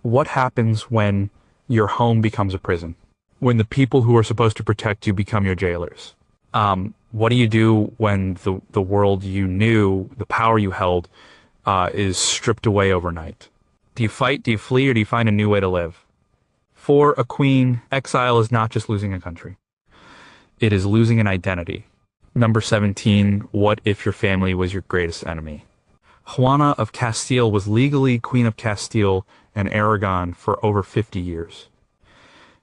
What happens when your home becomes a prison? When the people who are supposed to protect you become your jailers? What do you do when the world you knew, the power you held, is stripped away overnight? Do you fight, do you flee, or do you find a new way to live? For a queen, exile is not just losing a country. It is losing an identity. Number 17, what if your family was your greatest enemy? Juana of Castile was legally Queen of Castile and Aragon for over 50 years.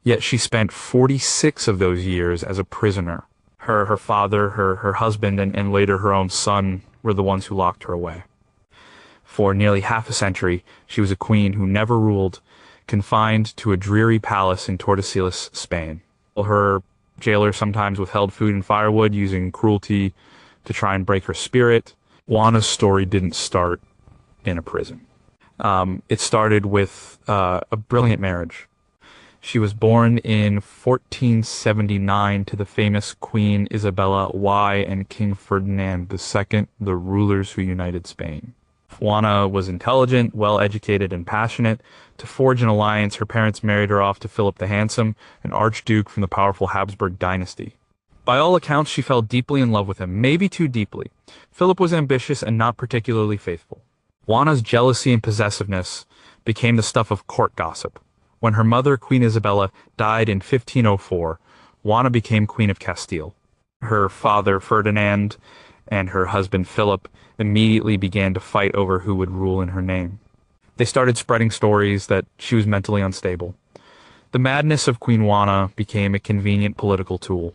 Yet she spent 46 of those years as a prisoner. Her father, her husband, and later her own son were the ones who locked her away. For nearly half a century, she was a queen who never ruled, confined to a dreary palace in Tordesillas, Spain. Her jailers sometimes withheld food and firewood, using cruelty to try and break her spirit. Juana's story didn't start in a prison. It started with a brilliant marriage. She was born in 1479 to the famous Queen Isabella I and King Ferdinand II, the rulers who united Spain. Juana was intelligent, well-educated, and passionate. To forge an alliance, her parents married her off to Philip the Handsome, an archduke from the powerful Habsburg dynasty. By all accounts, she fell deeply in love with him, maybe too deeply. Philip was ambitious and not particularly faithful. Juana's jealousy and possessiveness became the stuff of court gossip. When her mother, Queen Isabella, died in 1504, Juana became Queen of Castile. Her father, Ferdinand, and her husband, Philip, immediately began to fight over who would rule in her name. They started spreading stories that she was mentally unstable. The madness of Queen Juana became a convenient political tool.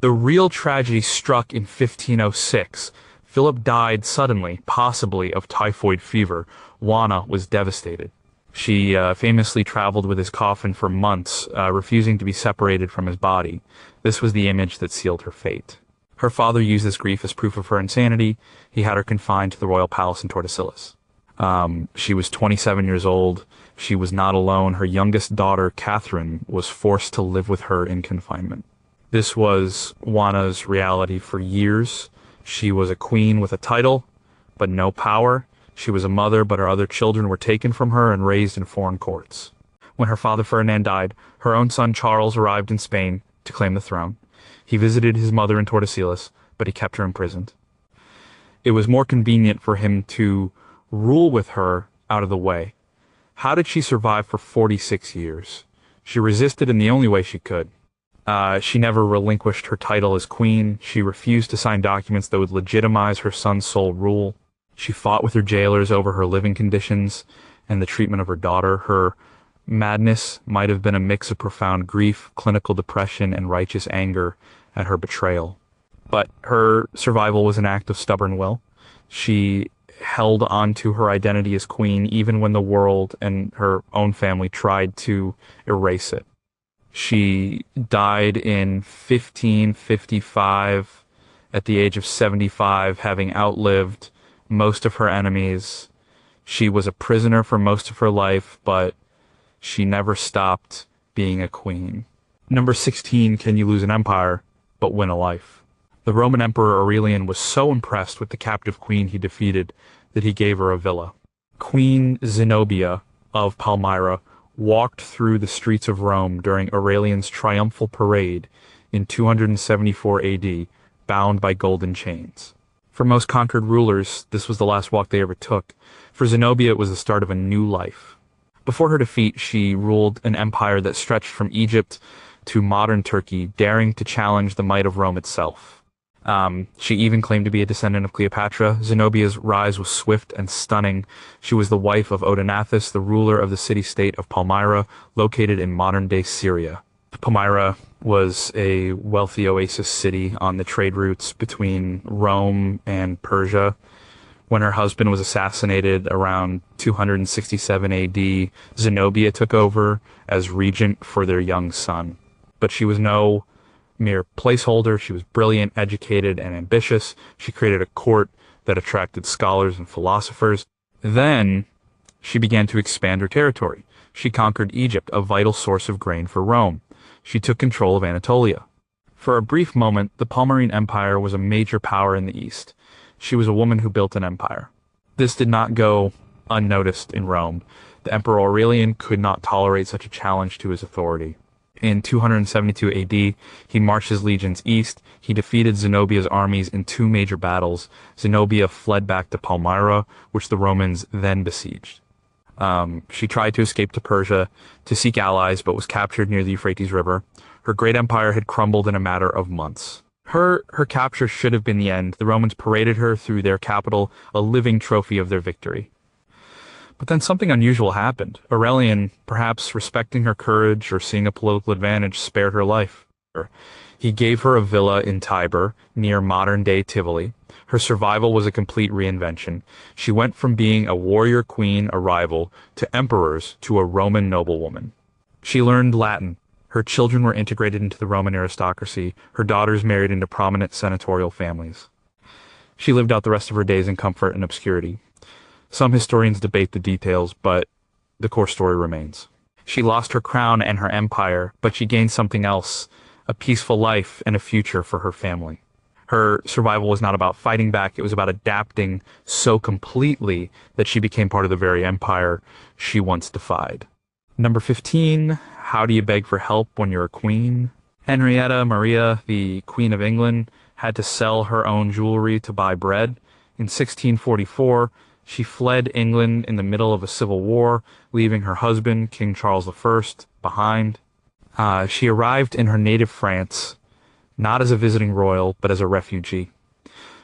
The real tragedy struck in 1506. Philip died suddenly, possibly of typhoid fever. Juana was devastated. She famously traveled with his coffin for months, refusing to be separated from his body. This was the image that sealed her fate. Her father used this grief as proof of her insanity. He had her confined to the royal palace in Tordesillas. She was 27 years old. She was not alone. Her youngest daughter, Catherine, was forced to live with her in confinement. This was Juana's reality for years. She was a queen with a title, but no power. She was a mother, but her other children were taken from her and raised in foreign courts. When her father Ferdinand died, her own son Charles arrived in Spain to claim the throne. He visited his mother in Tordesillas, but he kept her imprisoned. It was more convenient for him to rule with her out of the way. How did she survive for 46 years? She resisted in the only way she could. She never relinquished her title as queen. She refused to sign documents that would legitimize her son's sole rule. She fought with her jailers over her living conditions and the treatment of her daughter. Her madness might have been a mix of profound grief, clinical depression, and righteous anger at her betrayal. But her survival was an act of stubborn will. She held on to her identity as queen even when the world and her own family tried to erase it. She died in 1555 at the age of 75, having outlived most of her enemies. She was a prisoner for most of her life, but she never stopped being a queen. Number 16, can you lose an empire, but win a life? The Roman Emperor Aurelian was so impressed with the captive queen he defeated that he gave her a villa. Queen Zenobia of Palmyra walked through the streets of Rome during Aurelian's triumphal parade in 274 AD, bound by golden chains. For most conquered rulers, this was the last walk they ever took. For Zenobia, it was the start of a new life. Before her defeat, she ruled an empire that stretched from Egypt to modern Turkey, daring to challenge the might of Rome itself. She even claimed to be a descendant of Cleopatra. Zenobia's rise was swift and stunning. She was the wife of Odenathus, the ruler of the city-state of Palmyra, located in modern-day Syria. Palmyra was a wealthy oasis city on the trade routes between Rome and Persia. When her husband was assassinated around 267 AD, Zenobia took over as regent for their young son. But she was no mere placeholder. She was brilliant, educated, and ambitious. She created a court that attracted scholars and philosophers. Then she began to expand her territory. She conquered Egypt, a vital source of grain for Rome. She took control of Anatolia. For a brief moment, the Palmyrene Empire was a major power in the East. She was a woman who built an empire. This did not go unnoticed in Rome. The Emperor Aurelian could not tolerate such a challenge to his authority. In 272 AD, he marched his legions east. He defeated Zenobia's armies in two major battles. Zenobia fled back to Palmyra, which the Romans then besieged. She tried to escape to Persia to seek allies, but was captured near the Euphrates River. Her great empire had crumbled in a matter of months. Her capture should have been the end. The Romans paraded her through their capital, a living trophy of their victory. But then something unusual happened. Aurelian, perhaps respecting her courage or seeing a political advantage, spared her life. He gave her a villa in Tibur, near modern-day Tivoli. Her survival was a complete reinvention. She went from being a warrior queen, a rival, to emperors, to a Roman noblewoman. She learned Latin. Her children were integrated into the Roman aristocracy. Her daughters married into prominent senatorial families. She lived out the rest of her days in comfort and obscurity. Some historians debate the details, but the core story remains. She lost her crown and her empire, but she gained something else, a peaceful life and a future for her family. Her survival was not about fighting back, it was about adapting so completely that she became part of the very empire she once defied. Number 15, how do you beg for help when you're a queen? Henrietta Maria, the Queen of England, had to sell her own jewelry to buy bread. In 1644, she fled England in the middle of a civil war, leaving her husband, King Charles I, behind. She arrived in her native France, not as a visiting royal, but as a refugee.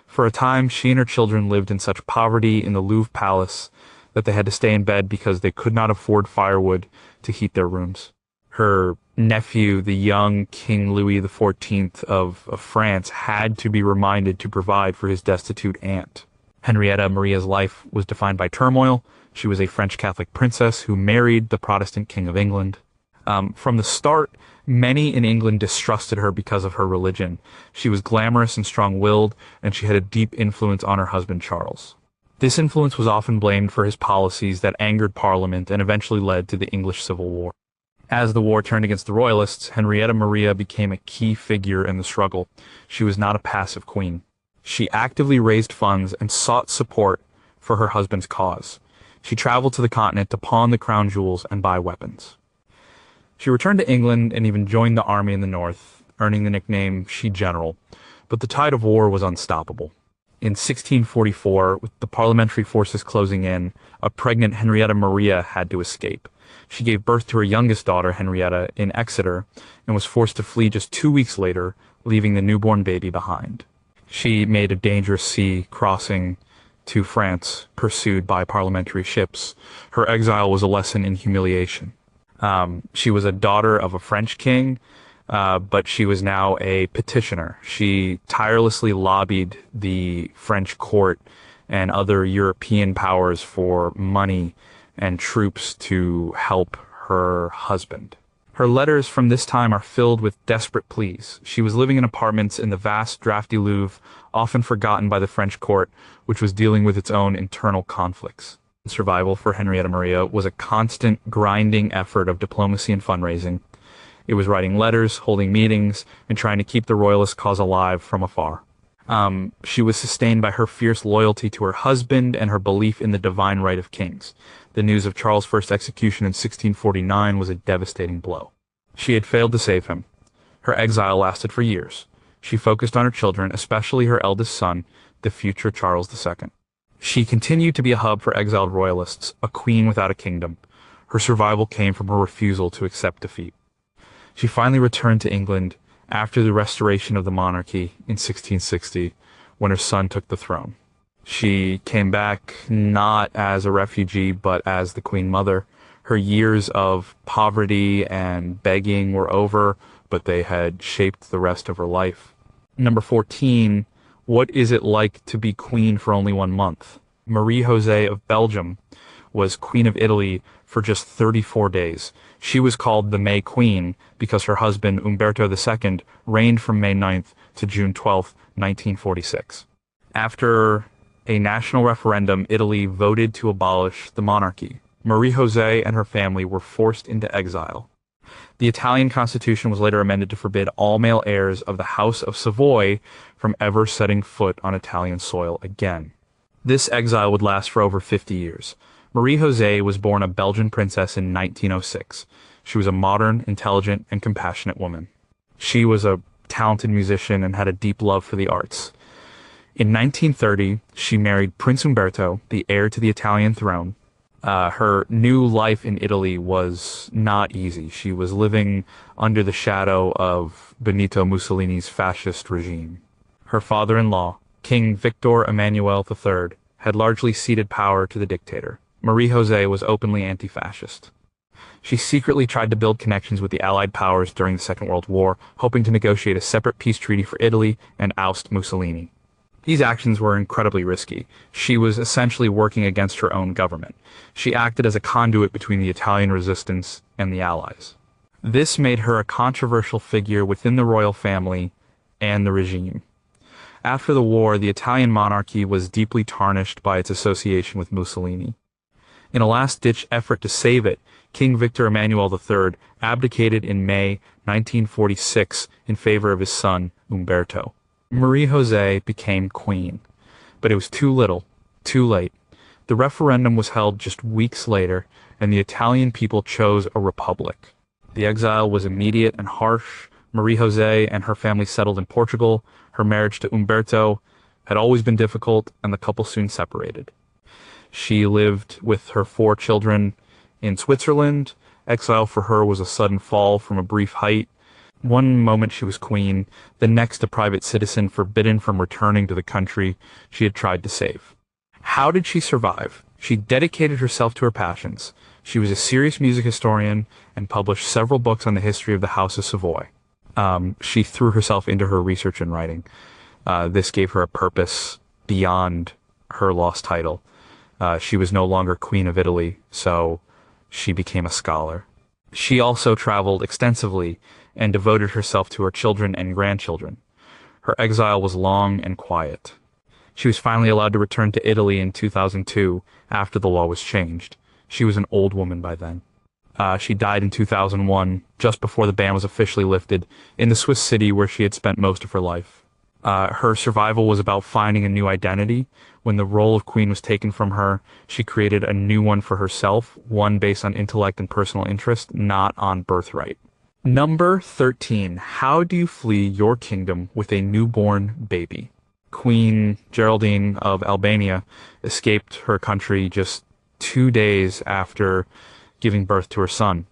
For a time, she and her children lived in such poverty in the Louvre Palace that they had to stay in bed because they could not afford firewood to heat their rooms. Her nephew, the young King Louis XIV of France, had to be reminded to provide for his destitute aunt. Henrietta Maria's life was defined by turmoil. She was a French Catholic princess who married the Protestant King of England. From the start, many in England distrusted her because of her religion. She was glamorous and strong-willed, and she had a deep influence on her husband Charles. This influence was often blamed for his policies that angered Parliament and eventually led to the English Civil War. As the war turned against the Royalists, Henrietta Maria became a key figure in the struggle. She was not a passive queen. She actively raised funds and sought support for her husband's cause. She traveled to the continent to pawn the crown jewels and buy weapons. She returned to England and even joined the army in the north, earning the nickname She General. But the tide of war was unstoppable. In 1644, with the parliamentary forces closing in, a pregnant Henrietta Maria had to escape. She gave birth to her youngest daughter, Henrietta, in Exeter, and was forced to flee just 2 weeks later, leaving the newborn baby behind. She made a dangerous sea crossing to France, pursued by parliamentary ships. Her exile was a lesson in humiliation. She was a daughter of a French king, but she was now a petitioner. She tirelessly lobbied the French court and other European powers for money and troops to help her husband. Her letters from this time are filled with desperate pleas. She was living in apartments in the vast, drafty Louvre, often forgotten by the French court, which was dealing with its own internal conflicts. Survival for Henrietta Maria was a constant, grinding effort of diplomacy and fundraising. It was writing letters, holding meetings, and trying to keep the royalist cause alive from afar. She was sustained by her fierce loyalty to her husband and her belief in the divine right of kings. The news of Charles I's execution in 1649 was a devastating blow. She had failed to save him. Her exile lasted for years. She focused on her children, especially her eldest son, the future Charles II. She continued to be a hub for exiled royalists, a queen without a kingdom. Her survival came from her refusal to accept defeat. She finally returned to England after the restoration of the monarchy in 1660, when her son took the throne. She came back not as a refugee, but as the Queen Mother. Her years of poverty and begging were over, but they had shaped the rest of her life. Number 14, what is it like to be queen for only 1 month? Marie-José of Belgium was Queen of Italy for just 34 days. She was called the May Queen because her husband, Umberto II, reigned from May 9th to June 12th, 1946. After a national referendum, Italy voted to abolish the monarchy. Marie-José and her family were forced into exile. The Italian constitution was later amended to forbid all male heirs of the House of Savoy from ever setting foot on Italian soil again. This exile would last for over 50 years. Marie-José was born a Belgian princess in 1906. She was a modern, intelligent, and compassionate woman. She was a talented musician and had a deep love for the arts. In 1930, she married Prince Umberto, the heir to the Italian throne. Her new life in Italy was not easy. She was living under the shadow of Benito Mussolini's fascist regime. Her father-in-law, King Victor Emmanuel III, had largely ceded power to the dictator. Marie-José was openly anti-fascist. She secretly tried to build connections with the Allied powers during the Second World War, hoping to negotiate a separate peace treaty for Italy and oust Mussolini. These actions were incredibly risky. She was essentially working against her own government. She acted as a conduit between the Italian resistance and the Allies. This made her a controversial figure within the royal family and the regime. After the war, the Italian monarchy was deeply tarnished by its association with Mussolini. In a last-ditch effort to save it, King Victor Emmanuel III abdicated in May 1946 in favor of his son, Umberto. Marie-José became queen, but it was too little, too late. The referendum was held just weeks later, and the Italian people chose a republic. The exile was immediate and harsh. Marie-José and her family settled in Portugal. Her marriage to Umberto had always been difficult, and the couple soon separated. She lived with her 4 children in Switzerland. Exile for her was a sudden fall from a brief height. One moment she was queen, the next a private citizen forbidden from returning to the country she had tried to save. How did she survive? She dedicated herself to her passions. She was a serious music historian and published several books on the history of the House of Savoy. She threw herself into her research and writing. This gave her a purpose beyond her lost title. She was no longer Queen of Italy, so she became a scholar. She also traveled extensively and devoted herself to her children and grandchildren. Her exile was long and quiet. She was finally allowed to return to Italy in 2002 after the law was changed. She was an old woman by then. She died in 2001, just before the ban was officially lifted, in the Swiss city where she had spent most of her life. Her survival was about finding a new identity. When the role of queen was taken from her, she created a new one for herself, one based on intellect and personal interest, not on birthright. Number 13. How do you flee your kingdom with a newborn baby? Queen Geraldine of Albania escaped her country just 2 days after giving birth to her son.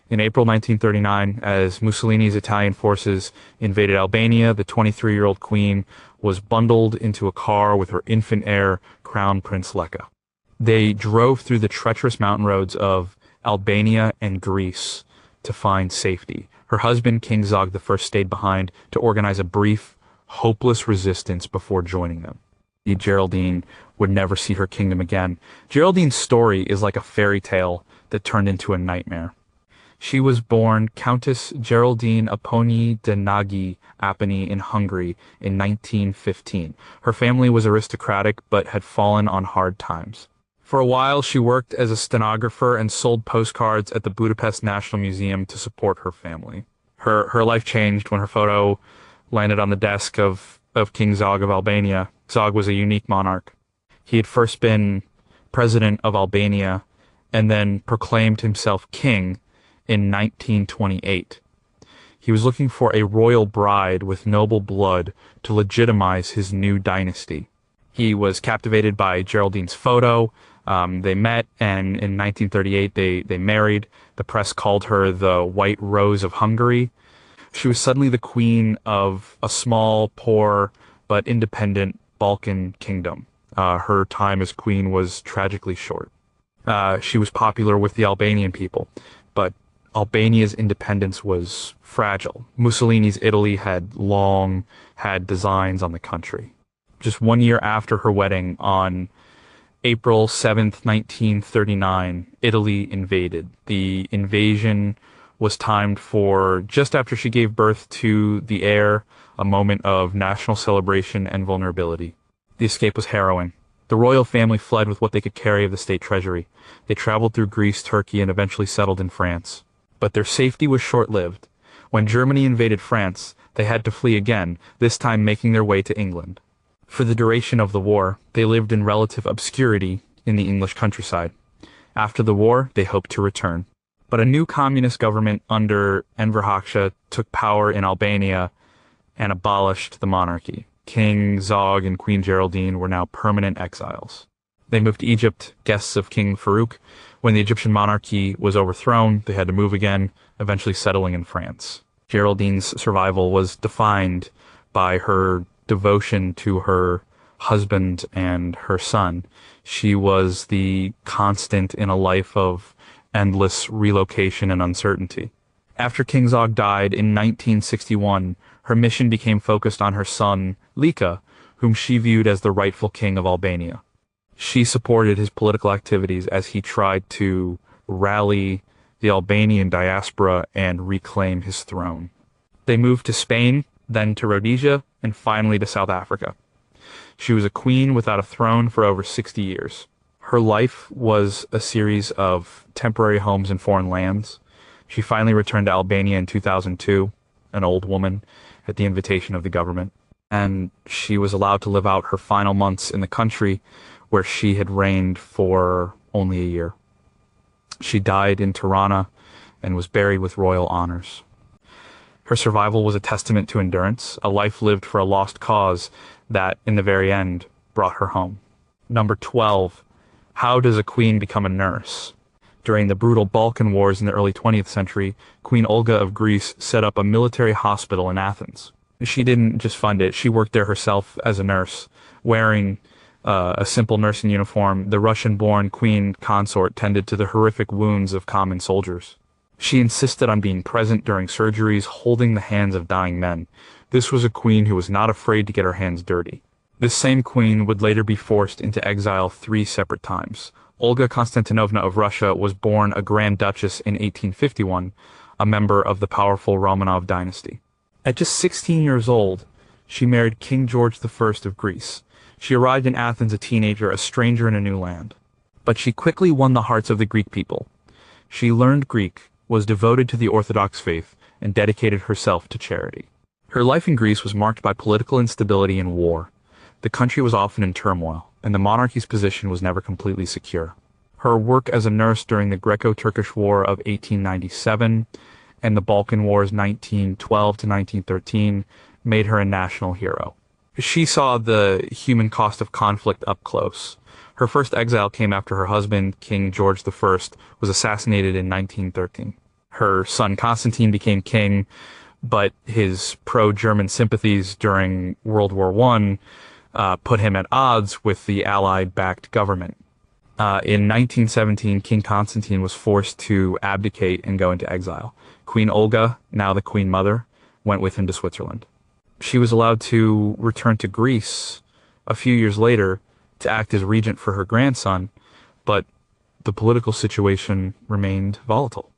In April 1939, as Mussolini's Italian forces invaded Albania, the 23-year-old queen was bundled into a car with her infant heir, Crown Prince Leka. They drove through the treacherous mountain roads of Albania and Greece to find safety. Her husband, King Zog I, stayed behind to organize a brief, hopeless resistance before joining them. Geraldine would never see her kingdom again. Geraldine's story is like a fairy tale that turned into a nightmare. She was born Countess Geraldine Aponi de Nagy Apony in Hungary in 1915. Her family was aristocratic but had fallen on hard times. For a while, she worked as a stenographer and sold postcards at the Budapest National Museum to support her family. Her life changed when her photo landed on the desk of King Zog of Albania. Zog was a unique monarch. He had first been president of Albania and then proclaimed himself king in 1928. He was looking for a royal bride with noble blood to legitimize his new dynasty. He was captivated by Geraldine's photo. They met, and in 1938 they married. The press called her the White Rose of Hungary. She was suddenly the queen of a small, poor, but independent Balkan kingdom. Her time as queen was tragically short. She was popular with the Albanian people, but Albania's independence was fragile. Mussolini's Italy had long had designs on the country. Just 1 year after her wedding, on April 7th, 1939, Italy invaded. The invasion was timed for just after she gave birth to the heir, a moment of national celebration and vulnerability. The escape was harrowing. The royal family fled with what they could carry of the state treasury. They traveled through Greece, Turkey, and eventually settled in France. But their safety was short-lived. When Germany invaded France, they had to flee again, this time making their way to England. For the duration of the war, they lived in relative obscurity in the English countryside. After the war, they hoped to return. But a new communist government under Enver Hoxha took power in Albania and abolished the monarchy. King Zog and Queen Geraldine were now permanent exiles. They moved to Egypt, guests of King Farouk. When the Egyptian monarchy was overthrown, they had to move again, eventually settling in France. Geraldine's survival was defined by her devotion to her husband and her son. She was the constant in a life of endless relocation and uncertainty. After King Zog died in 1961, her mission became focused on her son, Lika, whom she viewed as the rightful king of Albania. She supported his political activities as he tried to rally the Albanian diaspora and reclaim his throne. They moved to Spain, then to Rhodesia, and finally to South Africa. She was a queen without a throne for over 60 years. Her life was a series of temporary homes in foreign lands. She finally returned to Albania in 2002, an old woman, at the invitation of the government, and she was allowed to live out her final months in the country where she had reigned for only a year. She died in Tirana and was buried with royal honors. Her survival was a testament to endurance, a life lived for a lost cause that, in the very end, brought her home. Number 12. How does a queen become a nurse? During the brutal Balkan Wars in the early 20th century, Queen Olga of Greece set up a military hospital in Athens. She didn't just fund it, she worked there herself as a nurse. Wearing a simple nursing uniform, the Russian-born queen consort tended to the horrific wounds of common soldiers. She insisted on being present during surgeries, holding the hands of dying men. This was a queen who was not afraid to get her hands dirty. This same queen would later be forced into exile 3 separate times. Olga Konstantinovna of Russia was born a Grand Duchess in 1851, a member of the powerful Romanov dynasty. At just 16 years old, she married King George I of Greece. She arrived in Athens a teenager, a stranger in a new land. But she quickly won the hearts of the Greek people. She learned Greek, was devoted to the Orthodox faith, and dedicated herself to charity. Her life in Greece was marked by political instability and war. The country was often in turmoil, and the monarchy's position was never completely secure. Her work as a nurse during the Greco-Turkish War of 1897 and the Balkan Wars 1912 to 1913 made her a national hero. She saw the human cost of conflict up close. Her first exile came after her husband, King George I, was assassinated in 1913. Her son Constantine became king, but his pro-German sympathies during World War I put him at odds with the Allied-backed government. In 1917, King Constantine was forced to abdicate and go into exile. Queen Olga, now the Queen Mother, went with him to Switzerland. She was allowed to return to Greece a few years later to act as regent for her grandson, but the political situation remained volatile.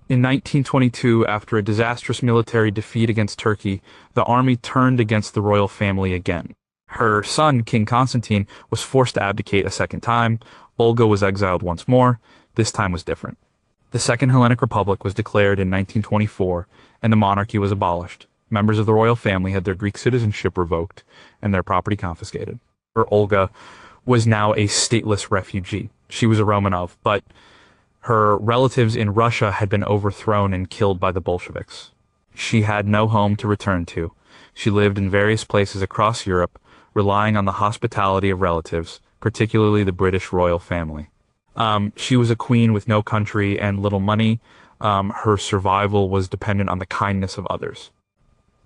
In 1922, after a disastrous military defeat against Turkey, the army turned against the royal family again. Her son, King Constantine, was forced to abdicate a second time. Olga was exiled once more. This time was different. The Second Hellenic Republic was declared in 1924, and the monarchy was abolished. Members of the royal family had their Greek citizenship revoked and their property confiscated. Olga was now a stateless refugee. She was a Romanov, but her relatives in Russia had been overthrown and killed by the Bolsheviks. She had no home to return to. She lived in various places across Europe, relying on the hospitality of relatives, particularly the British royal family. She was a queen with no country and little money. Her survival was dependent on the kindness of others.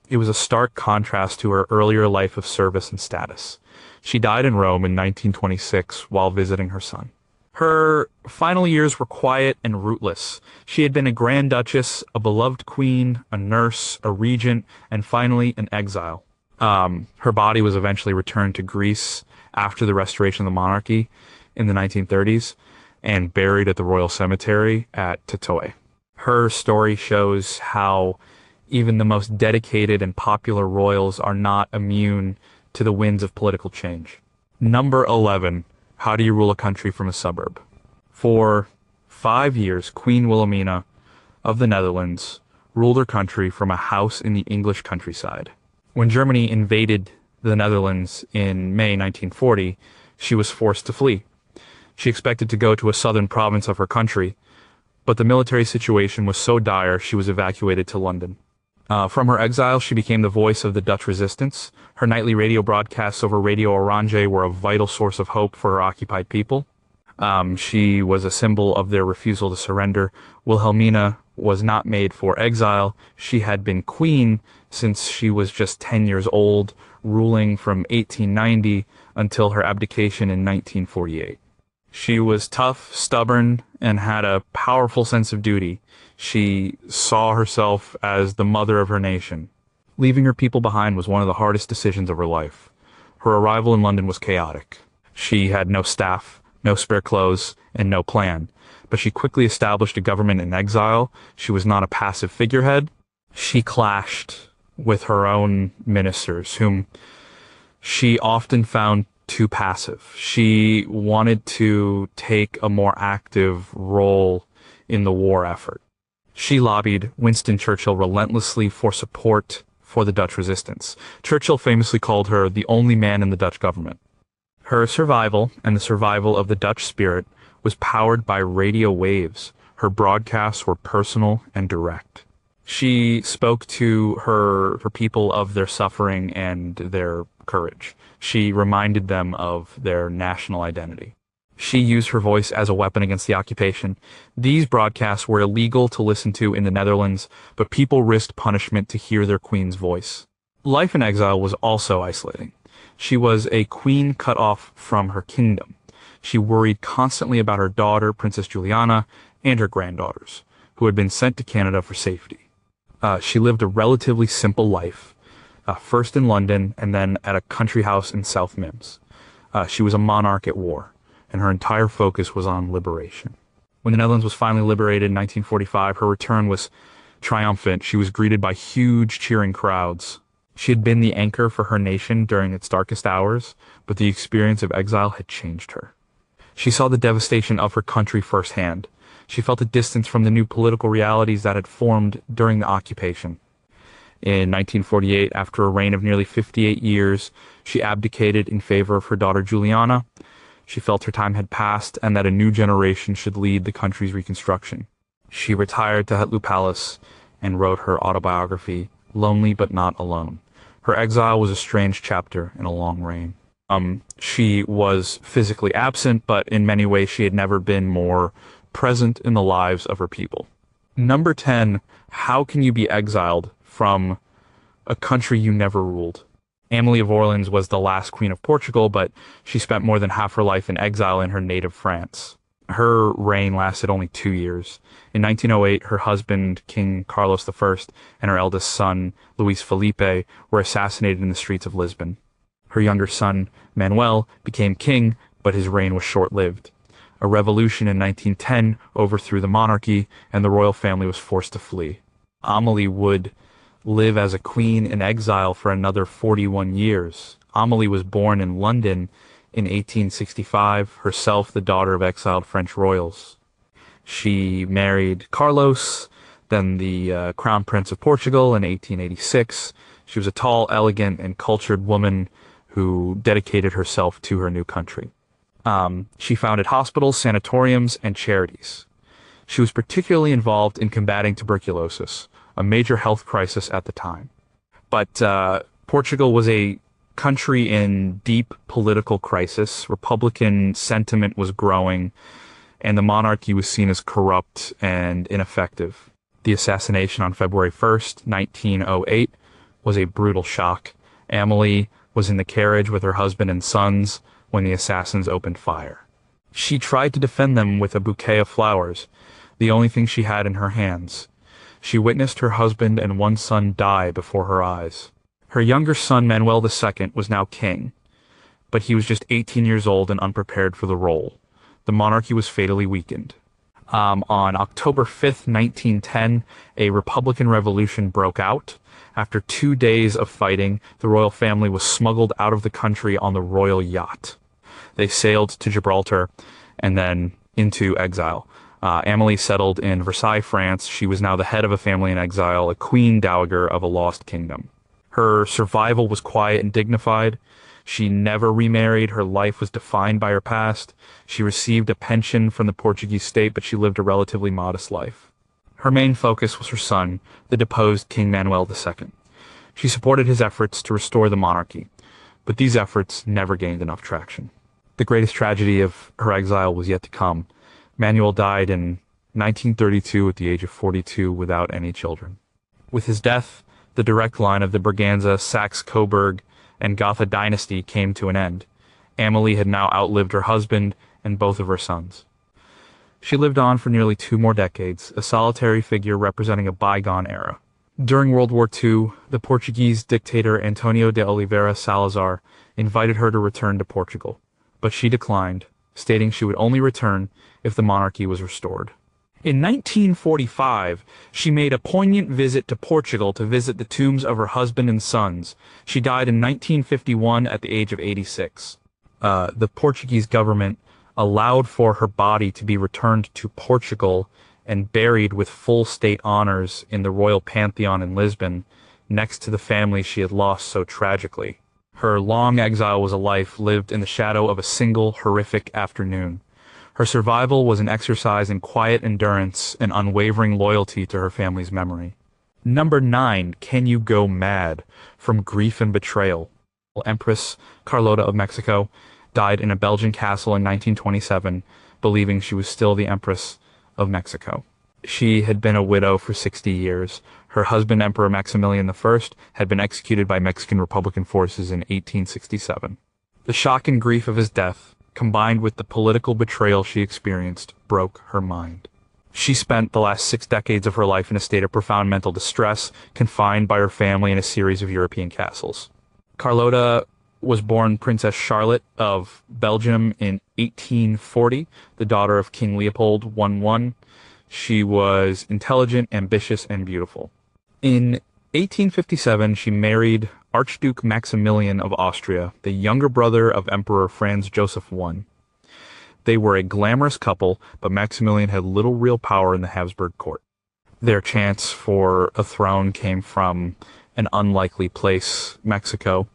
It was a stark contrast to her earlier life of service and status. She died in Rome in 1926 while visiting her son. Her final years were quiet and rootless. She had been a Grand Duchess, a beloved queen, a nurse, a regent, and finally an exile. Her body was eventually returned to Greece after the restoration of the monarchy in the 1930s and buried at the Royal Cemetery at Tetoe. Her story shows how even the most dedicated and popular royals are not immune to the winds of political change. Number 11. How do you rule a country from a suburb? For 5 years, Queen Wilhelmina of the Netherlands ruled her country from a house in the English countryside. When Germany invaded the Netherlands in May 1940, she was forced to flee. She expected to go to a southern province of her country, but the military situation was so dire she was evacuated to London. From her exile, she became the voice of the Dutch resistance. Her nightly radio broadcasts over Radio Oranje were a vital source of hope for her occupied people. She was a symbol of their refusal to surrender. Wilhelmina was not made for exile. She had been queen since she was just 10 years old, ruling from 1890 until her abdication in 1948. She was tough, stubborn, and had a powerful sense of duty. She saw herself as the mother of her nation. Leaving her people behind was one of the hardest decisions of her life. Her arrival in London was chaotic. She had no staff, no spare clothes, and no plan. But she quickly established a government in exile. She was not a passive figurehead. She clashed with her own ministers, whom she often found too passive. She wanted to take a more active role in the war effort. She lobbied Winston Churchill relentlessly for support for the Dutch resistance. Churchill famously called her the only man in the Dutch government. Her survival, and the survival of the Dutch spirit, was powered by radio waves. Her broadcasts were personal and direct. She spoke to her people of their suffering and their courage. She reminded them of their national identity. She used her voice as a weapon against the occupation. These broadcasts were illegal to listen to in the Netherlands, but people risked punishment to hear their queen's voice. Life in exile was also isolating. She was a queen cut off from her kingdom. She worried constantly about her daughter, Princess Juliana, and her granddaughters, who had been sent to Canada for safety. She lived a relatively simple life, first in London and then at a country house in South Mims. She was a monarch at war, and her entire focus was on liberation. When the Netherlands was finally liberated in 1945, her return was triumphant. She was greeted by huge cheering crowds. She had been the anchor for her nation during its darkest hours, but the experience of exile had changed her. She saw the devastation of her country firsthand. She felt a distance from the new political realities that had formed during the occupation. In 1948, after a reign of nearly 58 years, she abdicated in favor of her daughter Juliana. She felt her time had passed and that a new generation should lead the country's reconstruction. She retired to Hetlu Palace and wrote her autobiography, Lonely But Not Alone. Her exile was a strange chapter in a long reign. She was physically absent, but in many ways she had never been more present in the lives of her people. Number 10, how can you be exiled from a country you never ruled? Amalie of Orleans was the last queen of Portugal, but she spent more than half her life in exile in her native France. Her reign lasted only 2 years. In 1908, her husband, King Carlos I, and her eldest son, Luis Felipe, were assassinated in the streets of Lisbon. Her younger son, Manuel, became king, but his reign was short-lived. A revolution in 1910 overthrew the monarchy, and the royal family was forced to flee. Amalie would live as a queen in exile for another 41 years. Amalie was born in London in 1865, herself the daughter of exiled French royals. She married Carlos, then the Crown Prince of Portugal, in 1886. She was a tall, elegant, and cultured woman who dedicated herself to her new country. She founded hospitals, sanatoriums, and charities. She was particularly involved in combating tuberculosis, a major health crisis at the time. But Portugal was a country in deep political crisis. Republican sentiment was growing, and the monarchy was seen as corrupt and ineffective. The assassination on February 1st, 1908, was a brutal shock. Amalie was in the carriage with her husband and sons when the assassins opened fire. She tried to defend them with a bouquet of flowers, the only thing she had in her hands. She witnessed her husband and one son die before her eyes. Her younger son, Manuel II, was now king, but he was just 18 years old and unprepared for the role. The monarchy was fatally weakened. On October 5th, 1910, a Republican revolution broke out. After 2 days of fighting, the royal family was smuggled out of the country on the royal yacht. They sailed to Gibraltar and then into exile. Amalie settled in Versailles, France. She was now the head of a family in exile, a queen dowager of a lost kingdom. Her survival was quiet and dignified. She never remarried. Her life was defined by her past. She received a pension from the Portuguese state, but she lived a relatively modest life. Her main focus was her son, the deposed King Manuel II. She supported his efforts to restore the monarchy, but these efforts never gained enough traction. The greatest tragedy of her exile was yet to come. Manuel died in 1932 at the age of 42 without any children. With his death, the direct line of the Braganza, Saxe-Coburg, and Gotha dynasty came to an end. Amalie had now outlived her husband and both of her sons. She lived on for nearly 2 more decades, a solitary figure representing a bygone era. During World War II, the Portuguese dictator Antonio de Oliveira Salazar invited her to return to Portugal, but she declined, stating she would only return if the monarchy was restored. In 1945, she made a poignant visit to Portugal to visit the tombs of her husband and sons. She died in 1951 at the age of 86. The Portuguese government allowed for her body to be returned to Portugal and buried with full state honors in the Royal Pantheon in Lisbon, next to the family she had lost so tragically. Her long exile was a life lived in the shadow of a single horrific afternoon. Her survival was an exercise in quiet endurance and unwavering loyalty to her family's memory. Number 9, Can You Go Mad? From Grief and Betrayal. Empress Carlota of Mexico died in a Belgian castle in 1927, believing she was still the Empress of Mexico. She had been a widow for 60 years. Her husband, Emperor Maximilian I, had been executed by Mexican Republican forces in 1867. The shock and grief of his death, combined with the political betrayal she experienced, broke her mind. She spent the last 6 decades of her life in a state of profound mental distress, confined by her family in a series of European castles. Carlota was born Princess Charlotte of Belgium in 1840, the daughter of King Leopold I. She was intelligent, ambitious, and beautiful. In 1857, she married Archduke Maximilian of Austria, the younger brother of Emperor Franz Joseph I. They were a glamorous couple, but Maximilian had little real power in the Habsburg court. Their chance for a throne came from an unlikely place, Mexico.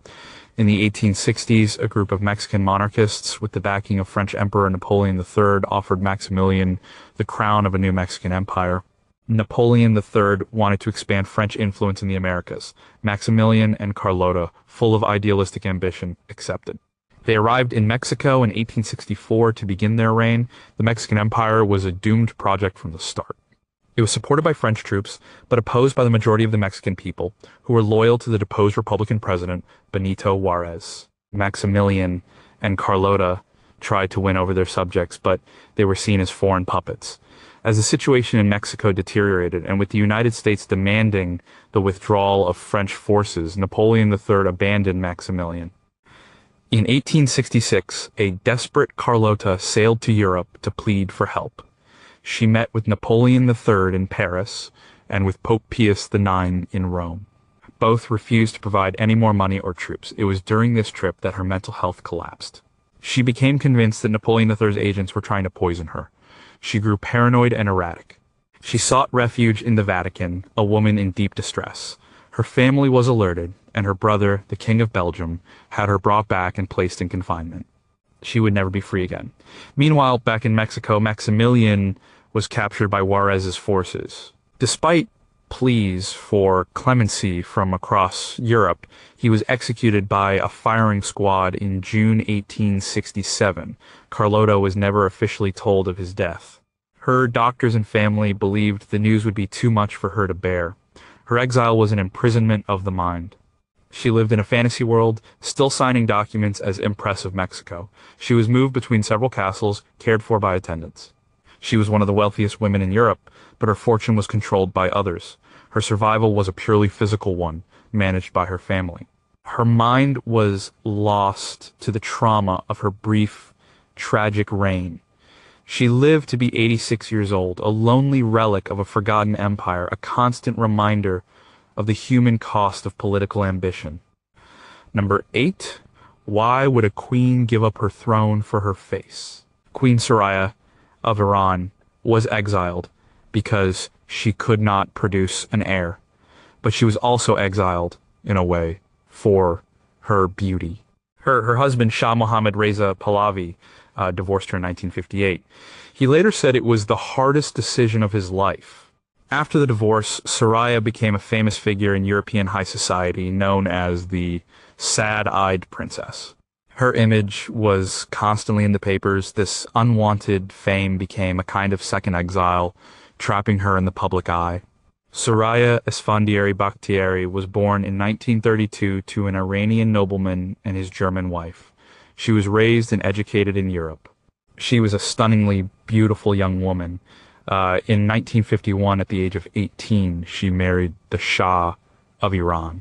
In the 1860s, a group of Mexican monarchists, with the backing of French Emperor Napoleon III, offered Maximilian the crown of a new Mexican empire. Napoleon III wanted to expand French influence in the Americas. Maximilian and Carlota, full of idealistic ambition, accepted. They arrived in Mexico in 1864 to begin their reign. The Mexican Empire was a doomed project from the start. It was supported by French troops, but opposed by the majority of the Mexican people, who were loyal to the deposed Republican president, Benito Juarez. Maximilian and Carlota tried to win over their subjects, but they were seen as foreign puppets. As the situation in Mexico deteriorated, and with the United States demanding the withdrawal of French forces, Napoleon III abandoned Maximilian. In 1866, a desperate Carlota sailed to Europe to plead for help. She met with Napoleon III in Paris and with Pope Pius IX in Rome. Both refused to provide any more money or troops. It was during this trip that her mental health collapsed. She became convinced that Napoleon III's agents were trying to poison her. She grew paranoid and erratic. She sought refuge in the Vatican, a woman in deep distress. Her family was alerted, and her brother, the King of Belgium, had her brought back and placed in confinement. She would never be free again. Meanwhile, back in Mexico, Maximilian was captured by Juarez's forces. Despite pleas for clemency from across Europe, he was executed by a firing squad in June 1867. Carlota was never officially told of his death. Her doctors and family believed the news would be too much for her to bear. Her exile was an imprisonment of the mind. She lived in a fantasy world, still signing documents as Empress of Mexico. She was moved between several castles, cared for by attendants. She was one of the wealthiest women in Europe, but her fortune was controlled by others. Her survival was a purely physical one, managed by her family. Her mind was lost to the trauma of her brief, tragic reign. She lived to be 86 years old, a lonely relic of a forgotten empire, a constant reminder of the human cost of political ambition. Number 8. Why would a queen give up her throne for her face? Queen Soraya of Iran was exiled because she could not produce an heir, but she was also exiled, in a way, for her beauty. Her husband, Shah Mohammad Reza Pahlavi, divorced her in 1958. He later said it was the hardest decision of his life. After the divorce, Soraya became a famous figure in European high society known as the sad-eyed princess. Her image was constantly in the papers. This unwanted fame became a kind of second exile, trapping her in the public eye. Soraya Esfandiari Bakhtiari was born in 1932 to an Iranian nobleman and his German wife. She was raised and educated in Europe. She was a stunningly beautiful young woman. In 1951, at the age of 18, she married the Shah of Iran.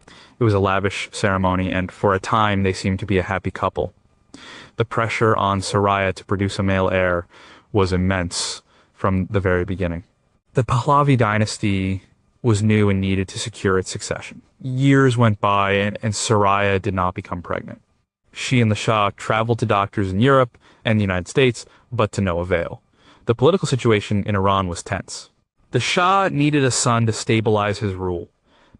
It was a lavish ceremony, and for a time they seemed to be a happy couple. The pressure on Soraya to produce a male heir was immense from the very beginning. The Pahlavi dynasty was new and needed to secure its succession. Years went by, and Soraya did not become pregnant. She and the Shah traveled to doctors in Europe and the United States, but to no avail. The political situation in Iran was tense. The Shah needed a son to stabilize his rule.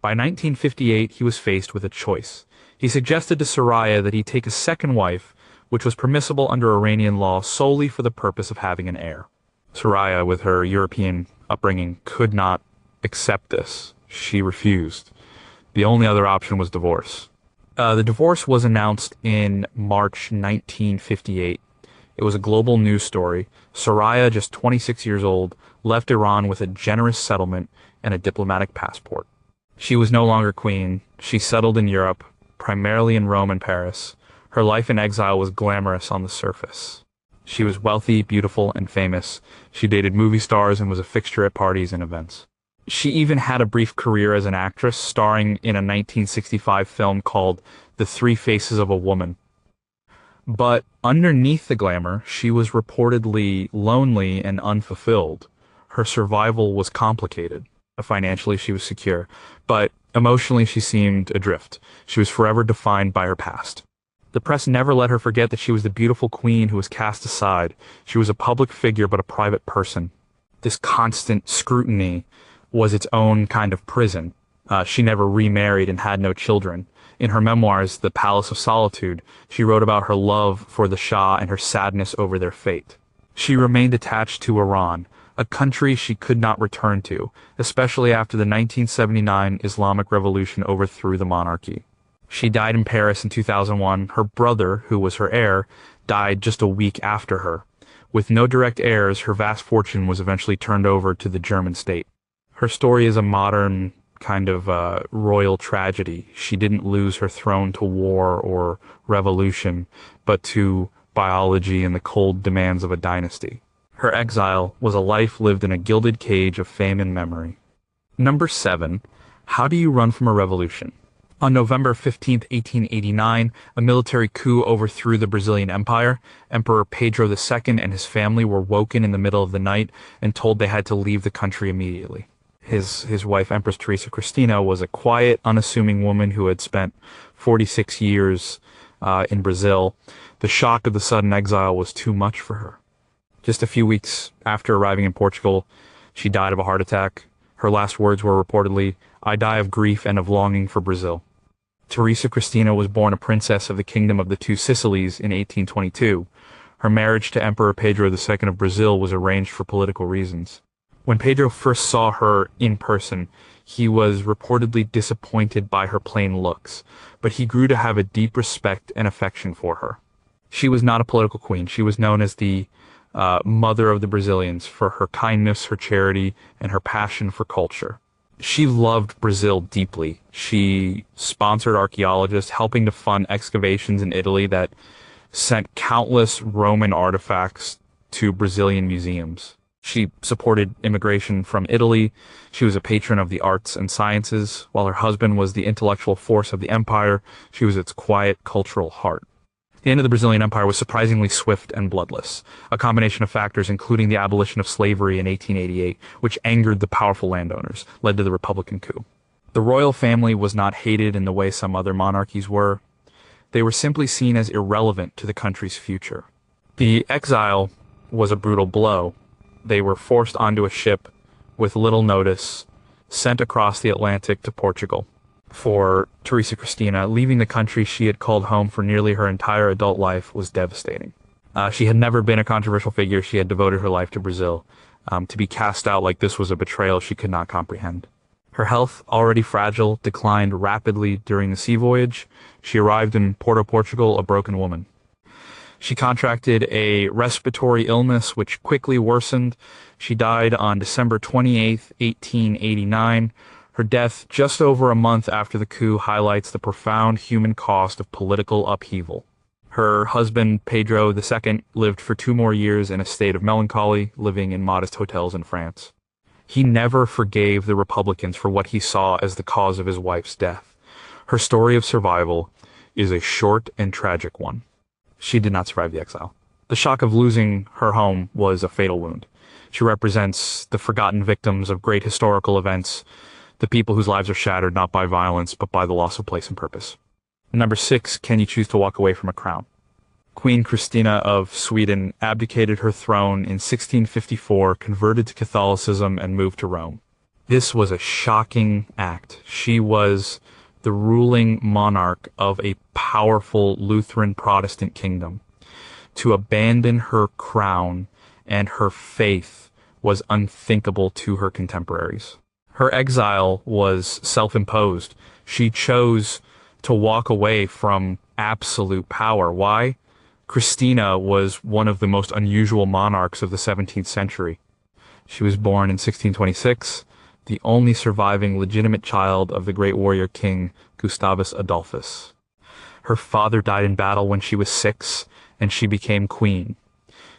By 1958, he was faced with a choice. He suggested to Soraya that he take a second wife, which was permissible under Iranian law solely for the purpose of having an heir. Soraya, with her European upbringing, could not accept this. She refused. The only other option was divorce. The divorce was announced in March 1958. It was a global news story. Soraya, just 26 years old, left Iran with a generous settlement and a diplomatic passport. She was no longer queen. She settled in Europe, primarily in Rome and Paris. Her life in exile was glamorous on the surface. She was wealthy, beautiful, and famous. She dated movie stars and was a fixture at parties and events. She even had a brief career as an actress, starring in a 1965 film called The Three Faces of a Woman. But underneath the glamour, she was reportedly lonely and unfulfilled. Her survival was complicated. Financially, she was secure, but emotionally, she seemed adrift. She was forever defined by her past. The press never let her forget that she was the beautiful queen who was cast aside. She was a public figure, but a private person. This constant scrutiny was its own kind of prison. She never remarried and had no children. In her memoirs, The Palace of Solitude, she wrote about her love for the Shah and her sadness over their fate. She remained attached to Iran, a country she could not return to, especially after the 1979 Islamic Revolution overthrew the monarchy. She died in Paris in 2001. Her brother, who was her heir, died just a week after her. With no direct heirs, her vast fortune was eventually turned over to the German state. Her story is a modern kind of royal tragedy. She didn't lose her throne to war or revolution, but to biology and the cold demands of a dynasty. Her exile was a life lived in a gilded cage of fame and memory. Number 7. How do you run from a revolution? On November 15, 1889, a military coup overthrew the Brazilian Empire. Emperor Pedro II and his family were woken in the middle of the night and told they had to leave the country immediately. His wife, Empress Teresa Cristina, was a quiet, unassuming woman who had spent 46 years in Brazil. The shock of the sudden exile was too much for her. Just a few weeks after arriving in Portugal, she died of a heart attack. Her last words were reportedly, "I die of grief and of longing for Brazil." Teresa Cristina was born a princess of the Kingdom of the Two Sicilies in 1822. Her marriage to Emperor Pedro II of Brazil was arranged for political reasons. When Pedro first saw her in person, he was reportedly disappointed by her plain looks, but he grew to have a deep respect and affection for her. She was not a political queen. She was known as the mother of the Brazilians for her kindness, her charity, and her passion for culture. She loved Brazil deeply. She sponsored archaeologists, helping to fund excavations in Italy that sent countless Roman artifacts to Brazilian museums. She supported immigration from Italy. She was a patron of the arts and sciences. While her husband was the intellectual force of the empire, she was its quiet cultural heart. The end of the Brazilian Empire was surprisingly swift and bloodless, a combination of factors including the abolition of slavery in 1888, which angered the powerful landowners, led to the Republican coup. The royal family was not hated in the way some other monarchies were. They were simply seen as irrelevant to the country's future. The exile was a brutal blow. They were forced onto a ship with little notice, sent across the Atlantic to Portugal. For Teresa Cristina, leaving the country she had called home for nearly her entire adult life was devastating. She had never been a controversial figure. She had devoted her life to Brazil. To be cast out like this was a betrayal she could not comprehend. Her health, already fragile, declined rapidly during the sea voyage. She arrived in Porto, Portugal, a broken woman. She contracted a respiratory illness which quickly worsened. She died on December 28, 1889. Her death, just over a month after the coup, highlights the profound human cost of political upheaval. Her husband, Pedro II, lived for 2 more years in a state of melancholy, living in modest hotels in France. He never forgave the Republicans for what he saw as the cause of his wife's death. Her story of survival is a short and tragic one. She did not survive the exile. The shock of losing her home was a fatal wound. She represents the forgotten victims of great historical events, the people whose lives are shattered not by violence, but by the loss of place and purpose. Number 6, can you choose to walk away from a crown? Queen Christina of Sweden abdicated her throne in 1654, converted to Catholicism, and moved to Rome. This was a shocking act. She was the ruling monarch of a powerful Lutheran Protestant kingdom. To abandon her crown and her faith was unthinkable to her contemporaries. Her exile was self-imposed. She chose to walk away from absolute power. Why? Christina was one of the most unusual monarchs of the 17th century. She was born in 1626, the only surviving legitimate child of the great warrior king Gustavus Adolphus. Her father died in battle when she was 6, and she became queen.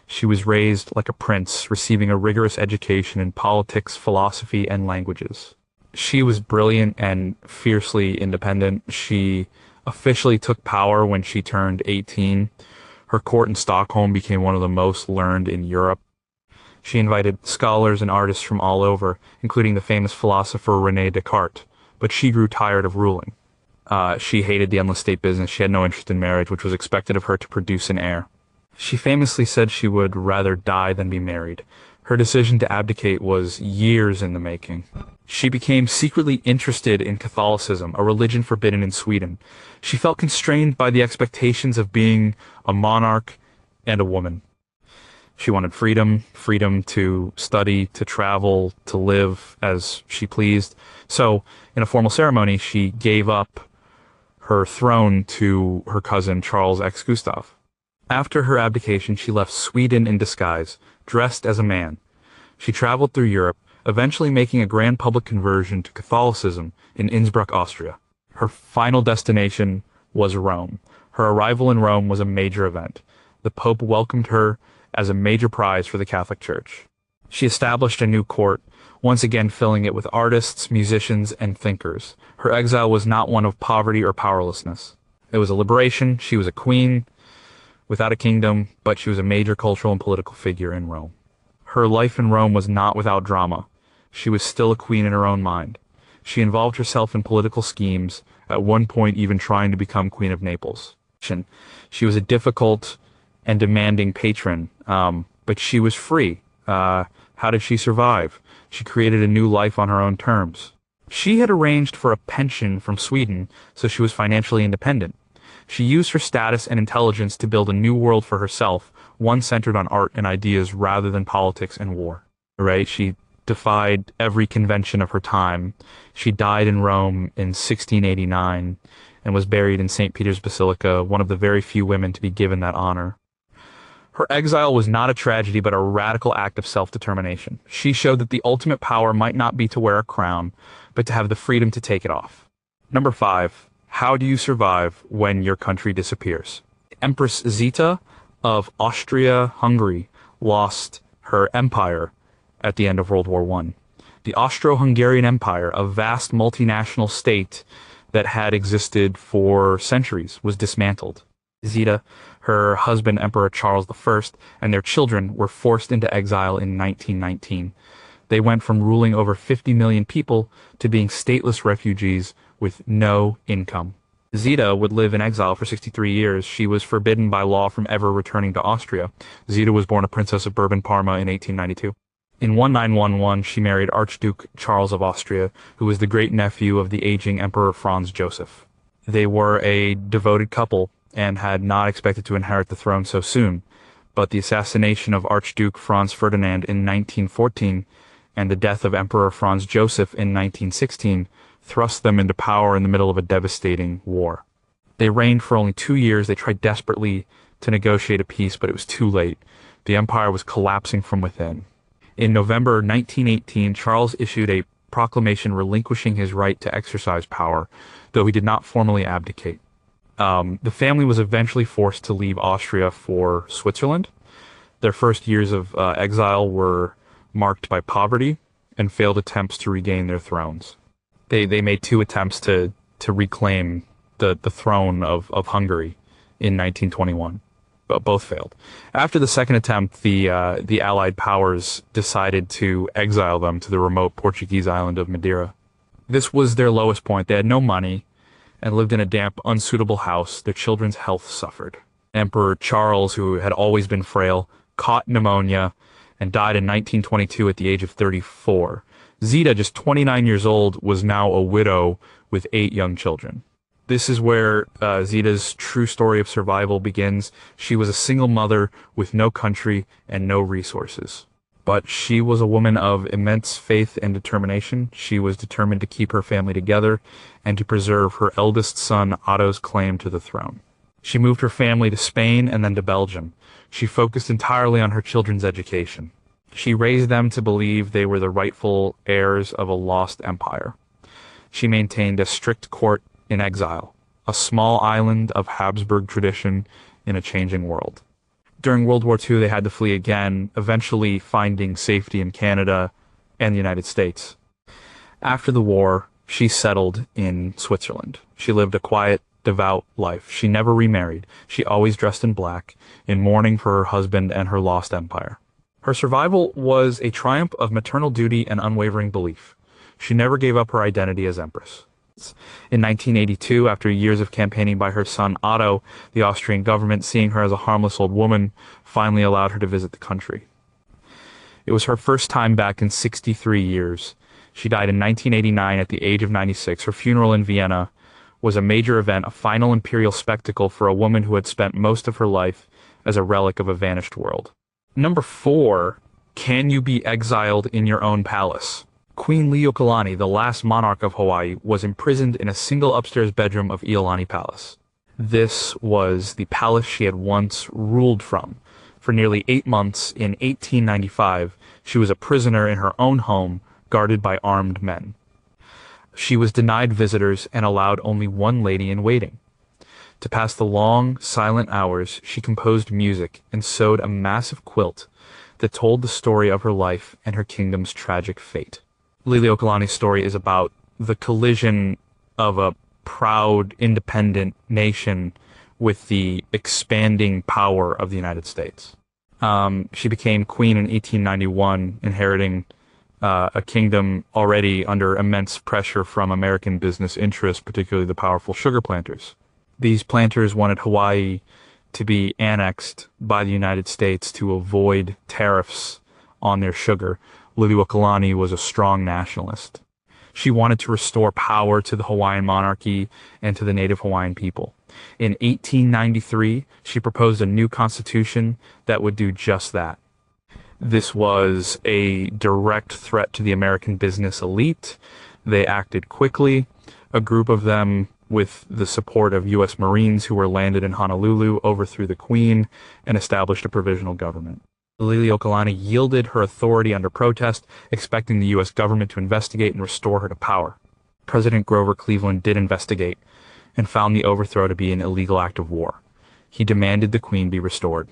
She was raised like a prince, receiving a rigorous education in politics, philosophy, and languages. She was brilliant and fiercely independent. She officially took power when she turned 18. Her court in Stockholm became one of the most learned in Europe. She invited scholars and artists from all over, including the famous philosopher René Descartes, but she grew tired of ruling. She hated the endless state business. She had no interest in marriage, which was expected of her to produce an heir. She famously said she would rather die than be married. Her decision to abdicate was years in the making. She became secretly interested in Catholicism, a religion forbidden in Sweden. She felt constrained by the expectations of being a monarch and a woman. She wanted freedom to study, to travel, to live as she pleased. So, in a formal ceremony, she gave up her throne to her cousin Charles X. Gustav. After her abdication, she left Sweden in disguise, dressed as a man. She traveled through Europe, eventually making a grand public conversion to Catholicism in Innsbruck, Austria. Her final destination was Rome. Her arrival in Rome was a major event. The Pope welcomed her as a major prize for the Catholic Church. She established a new court, once again filling it with artists, musicians, and thinkers. Her exile was not one of poverty or powerlessness. It was a liberation. She was a queen without a kingdom, but she was a major cultural and political figure in Rome. Her life in Rome was not without drama. She was still a queen in her own mind. She involved herself in political schemes, at one point even trying to become Queen of Naples. She was a difficult and demanding patron, but she was free. How did she survive? She created a new life on her own terms. She had arranged for a pension from Sweden, so she was financially independent. She used her status and intelligence to build a new world for herself, one centered on art and ideas rather than politics and war. Right? She defied every convention of her time. She died in Rome in 1689 and was buried in St. Peter's Basilica, one of the very few women to be given that honor. Her exile was not a tragedy, but a radical act of self-determination. She showed that the ultimate power might not be to wear a crown, but to have the freedom to take it off. Number 5. How do you survive when your country disappears? Empress Zita of Austria-Hungary lost her empire at the end of World War I. The Austro-Hungarian Empire, a vast multinational state that had existed for centuries, was dismantled. Zita, her husband Emperor Charles I, and their children were forced into exile in 1919. They went from ruling over 50 million people to being stateless refugees with no income. Zita would live in exile for 63 years. She was forbidden by law from ever returning to Austria. Zita was born a princess of Bourbon Parma in 1892. In 1911, she married Archduke Charles of Austria, who was the great-nephew of the aging Emperor Franz Joseph. They were a devoted couple and had not expected to inherit the throne so soon, but the assassination of Archduke Franz Ferdinand in 1914 and the death of Emperor Franz Joseph in 1916 thrust them into power in the middle of a devastating war. They reigned for only 2 years. They tried desperately to negotiate a peace, but it was too late. The empire was collapsing from within. In November 1918, Charles issued a proclamation relinquishing his right to exercise power, though he did not formally abdicate. The family was eventually forced to leave Austria for Switzerland. Their first years of exile were marked by poverty and failed attempts to regain their thrones. They made 2 attempts to reclaim the throne of Hungary in 1921. But both failed. After the second attempt, the Allied powers decided to exile them to the remote Portuguese island of Madeira. This was their lowest point. They had no money and lived in a damp, unsuitable house. Their children's health suffered. Emperor Charles, who had always been frail, caught pneumonia and died in 1922 at the age of 34. Zita, just 29 years old, was now a widow with 8 young children. This is where Zita's true story of survival begins. She was a single mother with no country and no resources. But she was a woman of immense faith and determination. She was determined to keep her family together and to preserve her eldest son Otto's claim to the throne. She moved her family to Spain and then to Belgium. She focused entirely on her children's education. She raised them to believe they were the rightful heirs of a lost empire. She maintained a strict court in exile, a small island of Habsburg tradition in a changing world. During World War II, they had to flee again, eventually finding safety in Canada and the United States. After the war, she settled in Switzerland. She lived a quiet, devout life. She never remarried. She always dressed in black, in mourning for her husband and her lost empire. Her survival was a triumph of maternal duty and unwavering belief. She never gave up her identity as empress. In 1982, after years of campaigning by her son Otto, the Austrian government, seeing her as a harmless old woman, finally allowed her to visit the country. It was her first time back in 63 years. She died in 1989 at the age of 96. Her funeral in Vienna was a major event, a final imperial spectacle for a woman who had spent most of her life as a relic of a vanished world. Number 4, can you be exiled in your own palace? Queen Liliuokalani, the last monarch of Hawaii, was imprisoned in a single upstairs bedroom of Iolani Palace. This was the palace she had once ruled from. For nearly 8 months in 1895, she was a prisoner in her own home, guarded by armed men. She was denied visitors and allowed only one lady in waiting. To pass the long, silent hours, she composed music and sewed a massive quilt that told the story of her life and her kingdom's tragic fate. Liliuokalani's story is about the collision of a proud, independent nation with the expanding power of the United States. She became queen in 1891, inheriting a kingdom already under immense pressure from American business interests, particularly the powerful sugar planters. These planters wanted Hawaii to be annexed by the United States to avoid tariffs on their sugar. Liliuokalani was a strong nationalist. She wanted to restore power to the Hawaiian monarchy and to the native Hawaiian people. In 1893, she proposed a new constitution that would do just that. This was a direct threat to the American business elite. They acted quickly. A group of them, with the support of U.S. Marines who were landed in Honolulu, overthrew the Queen and established a provisional government. Liliuokalani yielded her authority under protest, expecting the U.S. government to investigate and restore her to power. President Grover Cleveland did investigate and found the overthrow to be an illegal act of war. He demanded the Queen be restored.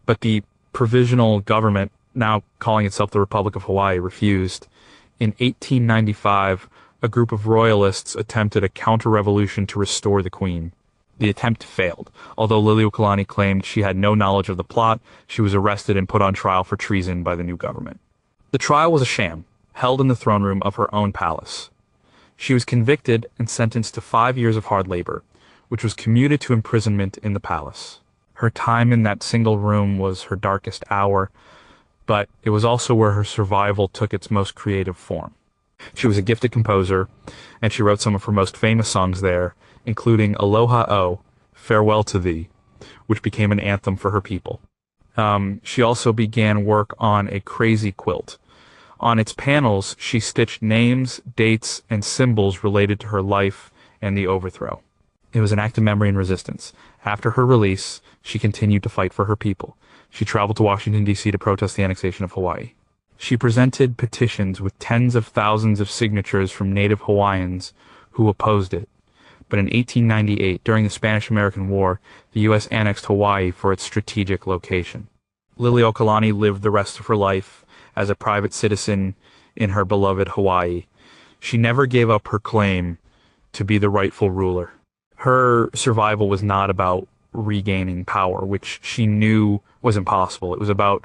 But the provisional government, now calling itself the Republic of Hawaii, refused. In 1895, a group of royalists attempted a counter-revolution to restore the Queen. The attempt failed. Although Liliuokalani claimed she had no knowledge of the plot, she was arrested and put on trial for treason by the new government. The trial was a sham, held in the throne room of her own palace. She was convicted and sentenced to 5 years of hard labor, which was commuted to imprisonment in the palace. Her time in that single room was her darkest hour. but it was also where her survival took its most creative form. She was a gifted composer, and she wrote some of her most famous songs there, including Aloha O, Farewell to Thee, which became an anthem for her people. She also began work on a crazy quilt. On its panels, she stitched names, dates, and symbols related to her life and the overthrow. It was an act of memory and resistance. After her release, she continued to fight for her people. She traveled to Washington, D.C. to protest the annexation of Hawaii. She presented petitions with tens of thousands of signatures from Native Hawaiians who opposed it. But in 1898, during the Spanish-American War, the U.S. annexed Hawaii for its strategic location. Liliuokalani lived the rest of her life as a private citizen in her beloved Hawaii. She never gave up her claim to be the rightful ruler. Her survival was not about regaining power, which she knew was impossible. It was about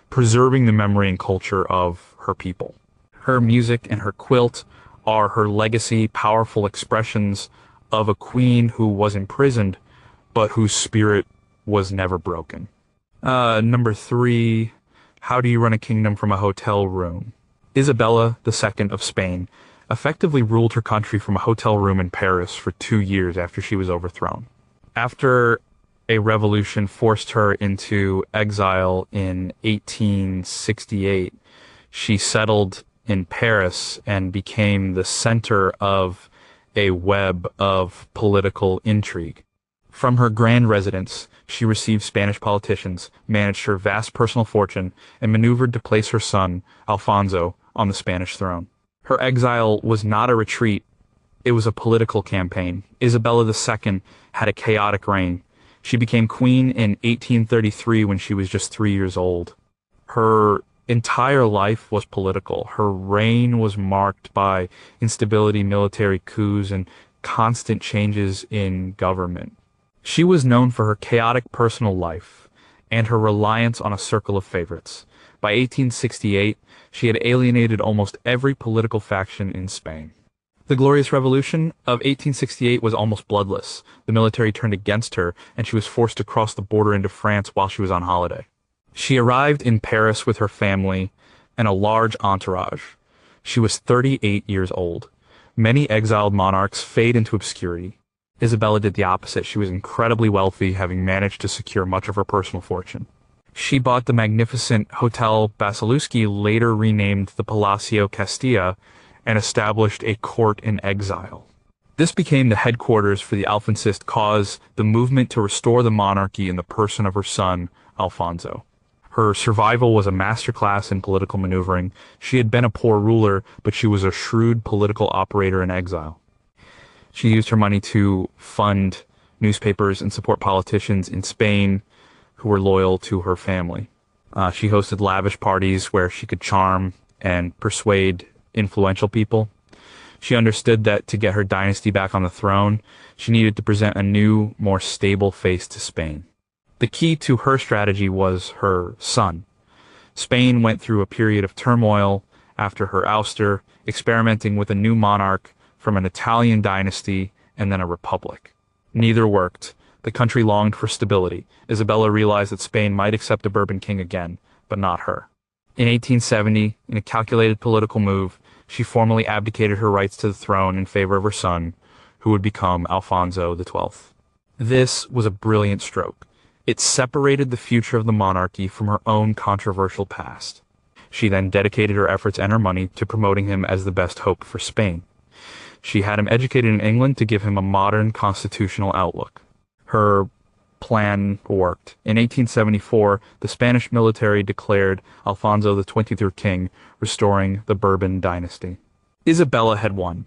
preserving the memory and culture of her people. Her music and her quilt are her legacy, powerful expressions of a queen who was imprisoned, but whose spirit was never broken. Number 3, how do you run a kingdom from a hotel room? Isabella II of Spain effectively ruled her country from a hotel room in Paris for 2 years after she was overthrown. After a revolution forced her into exile in 1868, she settled in Paris and became the center of a web of political intrigue. From her grand residence, she received Spanish politicians, managed her vast personal fortune, and maneuvered to place her son, Alfonso, on the Spanish throne. Her exile was not a retreat, it was a political campaign. Isabella II had a chaotic reign. She became queen in 1833 when she was just 3 years old. Her entire life was political. Her reign was marked by instability, military coups, and constant changes in government. She was known for her chaotic personal life and her reliance on a circle of favorites. By 1868, she had alienated almost every political faction in Spain. The Glorious Revolution of 1868 was almost bloodless. The military turned against her, and she was forced to cross the border into France while she was on holiday. She arrived in Paris with her family and a large entourage. She was 38 years old. Many exiled monarchs fade into obscurity. Isabella did the opposite. She was incredibly wealthy, having managed to secure much of her personal fortune. She bought the magnificent Hotel Basilusky, later renamed the Palacio Castilla, and established a court in exile. This became the headquarters for the Alfonsist cause, the movement to restore the monarchy in the person of her son, Alfonso. Her survival was a masterclass in political maneuvering. She had been a poor ruler, but she was a shrewd political operator in exile. She used her money to fund newspapers and support politicians in Spain who were loyal to her family. She hosted lavish parties where she could charm and persuade influential people. She understood that to get her dynasty back on the throne, she needed to present a new, more stable face to Spain. The key to her strategy was her son. Spain went through a period of turmoil after her ouster, experimenting with a new monarch from an Italian dynasty and then a republic. Neither worked. The country longed for stability. Isabella realized that Spain might accept a Bourbon king again, but not her. In 1870, in a calculated political move, she formally abdicated her rights to the throne in favor of her son, who would become Alfonso XII. This was a brilliant stroke. It separated the future of the monarchy from her own controversial past. She then dedicated her efforts and her money to promoting him as the best hope for Spain. She had him educated in England to give him a modern constitutional outlook. Her plan worked. In 1874, the Spanish military declared Alfonso the 23rd king, restoring the Bourbon dynasty. Isabella had won,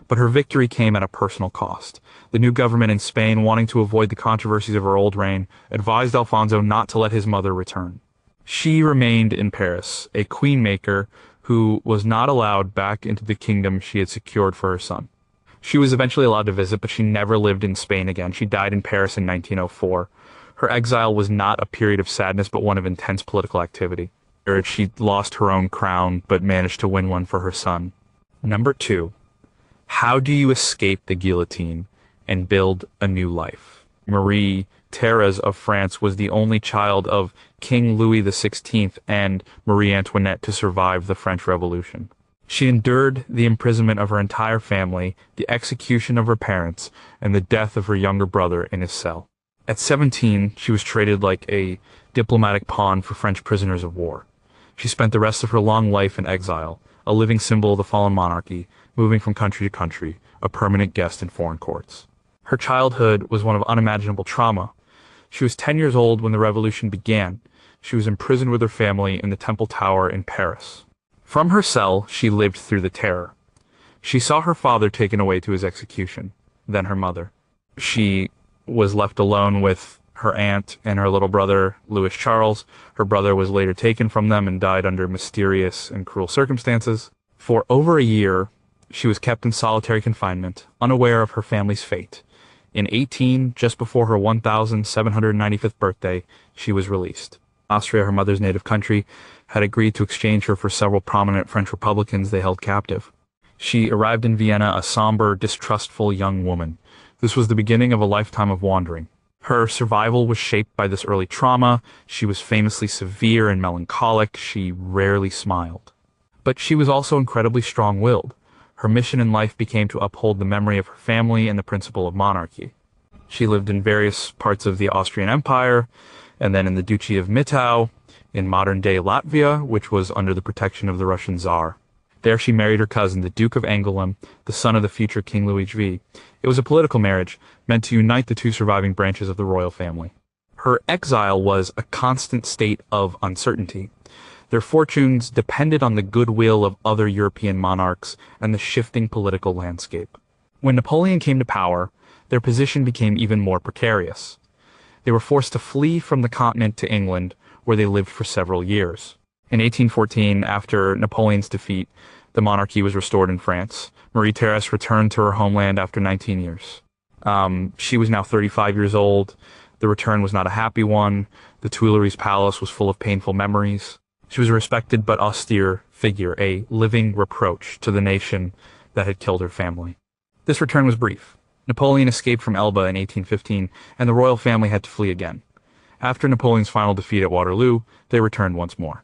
but her victory came at a personal cost. The new government in Spain, wanting to avoid the controversies of her old reign, advised Alfonso not to let his mother return. She remained in Paris, a queen-maker who was not allowed back into the kingdom she had secured for her son. She was eventually allowed to visit, but she never lived in Spain again. She died in Paris in 1904. Her exile was not a period of sadness, but one of intense political activity. She lost her own crown, but managed to win one for her son. Number 2. How do you escape the guillotine and build a new life? Marie-Thérèse of France was the only child of King Louis XVI and Marie Antoinette to survive the French Revolution. She endured the imprisonment of her entire family, the execution of her parents, and the death of her younger brother in his cell. At 17, she was traded like a diplomatic pawn for French prisoners of war. She spent the rest of her long life in exile, a living symbol of the fallen monarchy, moving from country to country, a permanent guest in foreign courts. Her childhood was one of unimaginable trauma. She was 10 years old when the revolution began. She was imprisoned with her family in the Temple Tower in Paris. From her cell, she lived through the terror. She saw her father taken away to his execution, then her mother. She was left alone with her aunt and her little brother, Louis Charles. Her brother was later taken from them and died under mysterious and cruel circumstances. For over a year, she was kept in solitary confinement, unaware of her family's fate. In 18, just before her 1795th birthday, she was released. Austria, her mother's native country, had agreed to exchange her for several prominent French Republicans they held captive. She arrived in Vienna a somber, distrustful young woman. This was the beginning of a lifetime of wandering. Her survival was shaped by this early trauma. She was famously severe and melancholic. She rarely smiled. But she was also incredibly strong-willed. Her mission in life became to uphold the memory of her family and the principle of monarchy. She lived in various parts of the Austrian Empire, and then in the Duchy of Mitau, in modern-day Latvia, which was under the protection of the Russian Tsar. There she married her cousin, the Duke of Angoulême, the son of the future King Louis XVI. It was a political marriage meant to unite the two surviving branches of the royal family. Her exile was a constant state of uncertainty. Their fortunes depended on the goodwill of other European monarchs and the shifting political landscape. When Napoleon came to power, their position became even more precarious. They were forced to flee from the continent to England, where they lived for several years. In 1814, after Napoleon's defeat, the monarchy was restored in France. Marie-Thérèse returned to her homeland after 19 years. She was now 35 years old. The return was not a happy one. The Tuileries Palace was full of painful memories. She was a respected but austere figure, a living reproach to the nation that had killed her family. This return was brief. Napoleon escaped from Elba in 1815, and the royal family had to flee again. After Napoleon's final defeat at Waterloo, they returned once more.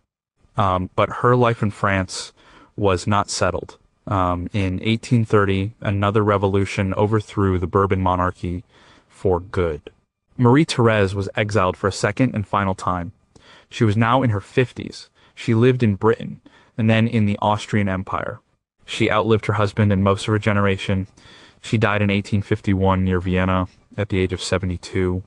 But her life in France was not settled. In 1830, another revolution overthrew the Bourbon monarchy for good. Marie-Thérèse was exiled for a second and final time. She was now in her 50s. She lived in Britain, and then in the Austrian Empire. She outlived her husband and most of her generation. She died in 1851 near Vienna at the age of 72.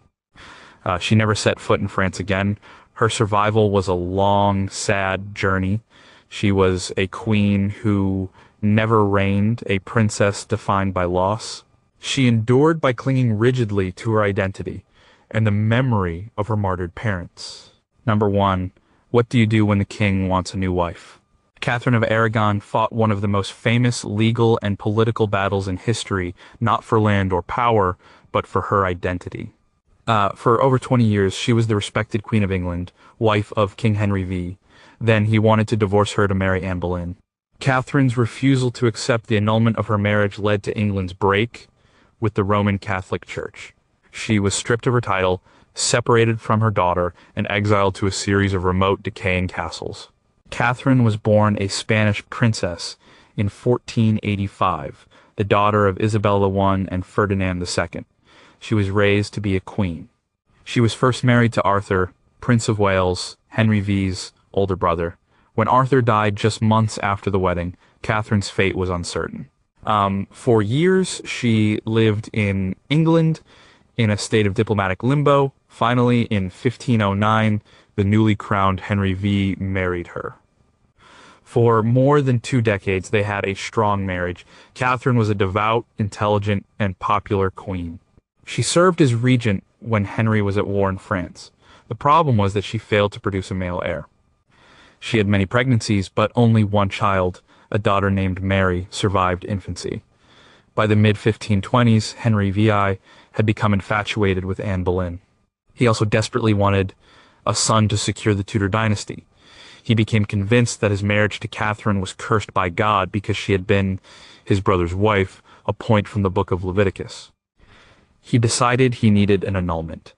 She never set foot in France again. Her survival was a long, sad journey. She was a queen who never reigned, a princess defined by loss. She endured by clinging rigidly to her identity and the memory of her martyred parents. Number 1. What do you do when the king wants a new wife? Catherine of Aragon fought one of the most famous legal and political battles in history, not for land or power, but for her identity. For over 20 years, she was the respected Queen of England, wife of King Henry V. Then he wanted to divorce her to marry Anne Boleyn. Catherine's refusal to accept the annulment of her marriage led to England's break with the Roman Catholic Church. She was stripped of her title, separated from her daughter, and exiled to a series of remote, decaying castles. Catherine was born a Spanish princess in 1485, the daughter of Isabella I and Ferdinand II. She was raised to be a queen. She was first married to Arthur, Prince of Wales, Henry V's older brother. When Arthur died just months after the wedding, Catherine's fate was uncertain. For years, she lived in England in a state of diplomatic limbo. Finally, in 1509, the newly crowned Henry V married her. For more than 2 decades, they had a strong marriage. Catherine was a devout, intelligent, and popular queen. She served as regent when Henry was at war in France. The problem was that she failed to produce a male heir. She had many pregnancies, but only one child, a daughter named Mary, survived infancy. By the mid-1520s, Henry VI had become infatuated with Anne Boleyn. He also desperately wanted a son to secure the Tudor dynasty. He became convinced that his marriage to Catherine was cursed by God because she had been his brother's wife, a point from the book of Leviticus. He decided he needed an annulment.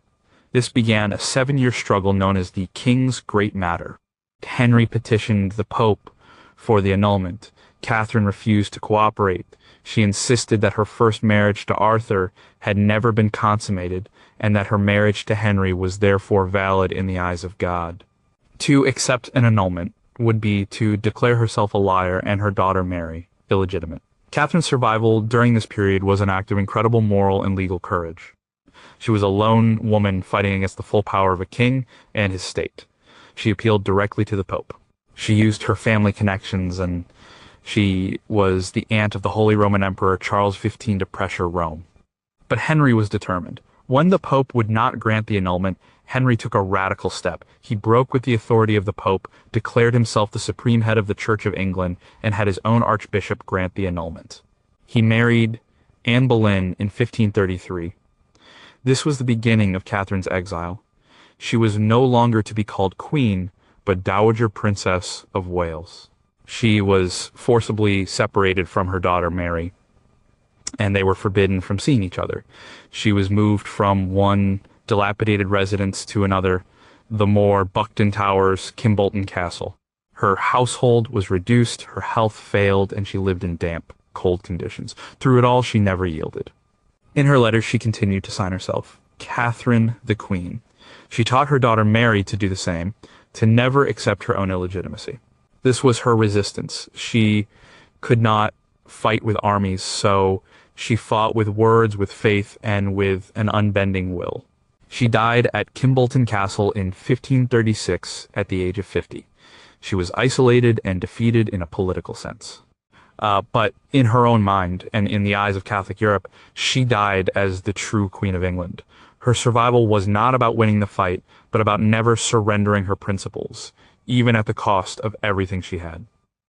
This began a 7-year struggle known as the King's Great Matter. Henry petitioned the Pope for the annulment. Catherine refused to cooperate. She insisted that her first marriage to Arthur had never been consummated, and that her marriage to Henry was therefore valid in the eyes of God. To accept an annulment would be to declare herself a liar and her daughter Mary illegitimate. Catherine's survival during this period was an act of incredible moral and legal courage. She was a lone woman fighting against the full power of a king and his state. She appealed directly to the Pope. She used her family connections, and she was the aunt of the Holy Roman Emperor Charles XV to pressure Rome. But Henry was determined. When the Pope would not grant the annulment, Henry took a radical step. He broke with the authority of the Pope, declared himself the supreme head of the Church of England, and had his own archbishop grant the annulment. He married Anne Boleyn in 1533. This was the beginning of Catherine's exile. She was no longer to be called Queen, but Dowager Princess of Wales. She was forcibly separated from her daughter Mary, and they were forbidden from seeing each other. She was moved from one dilapidated residence to another, the more Buckton Towers, Kimbolton Castle. Her household was reduced, her health failed, and she lived in damp, cold conditions. Through it all, she never yielded. In her letters, she continued to sign herself Catherine the Queen. She taught her daughter Mary to do the same, to never accept her own illegitimacy. This was her resistance. She could not fight with armies, so she fought with words, with faith, and with an unbending will. She died at Kimbolton Castle in 1536 at the age of 50. She was isolated and defeated in a political sense. But in her own mind, and in the eyes of Catholic Europe, she died as the true Queen of England. Her survival was not about winning the fight, but about never surrendering her principles, even at the cost of everything she had.